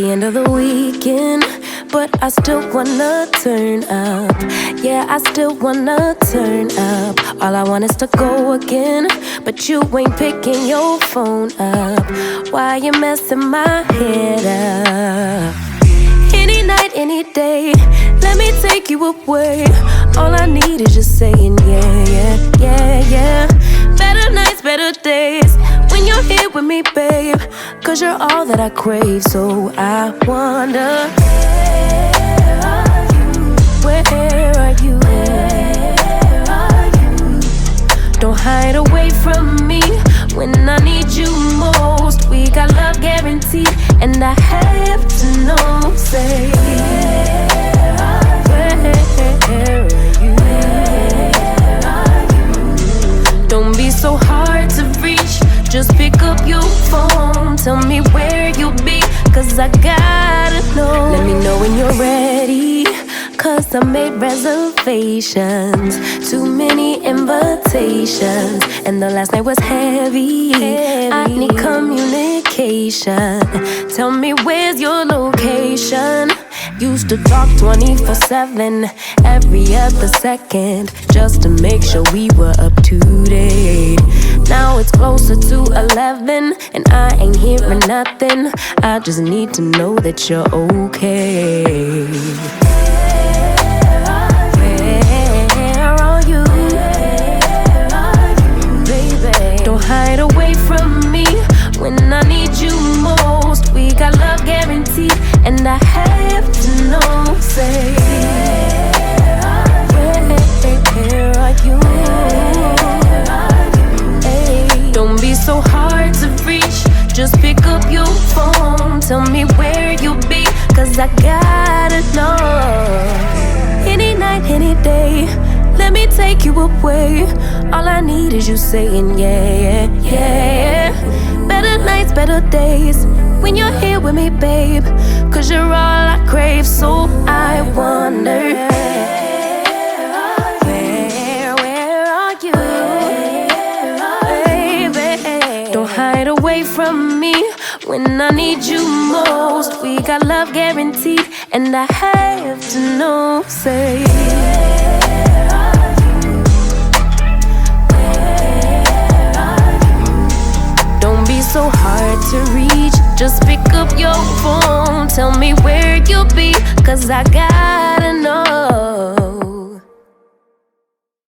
the end of the weekend, but I still wanna turn up. Yeah, I still wanna turn up. All I want is to go again, but you ain't picking your phone up. Why you messing my head up? Any night, any day, let me take you away. All I need is just saying yeah, yeah, yeah, yeah. Better nights, better days, when you're here with me, babe. Cause you're all that I crave, so I wonder, where are you? Where are you? Don't hide away from me when I need you most. We got love guaranteed, and I have to know, say, where are you? Don't be so hard to reach, just pick up your phone. Tell me where you'll be, cause I gotta know. Let me know when you're ready, cause I made reservations. Too many invitations, and the last night was heavy. I need communication. Tell me where's your location. Used to talk 24/7, every other second, just to make sure we were up to date. Now it's closer to 11, and I ain't hearing nothing. I just need to know that you're okay. Where are you? Baby, don't hide away from me when I need you most. We got love guaranteed, and I have to know, say, where are you? Hey, don't be so hard to reach, just pick up your phone. Tell me where you'll be, cause I gotta know. Any night, any day, let me take you away. All I need is you saying yeah, yeah, yeah. Better nights, better days, when you're here with me, babe. Cause you're all I crave, so I wonder, where are you? Baby, don't hide away from me when I need you most. We got love guaranteed, and I have to know, say, don't be so hard to reach, just pick up your phone. Tell me where you'll be, cause I got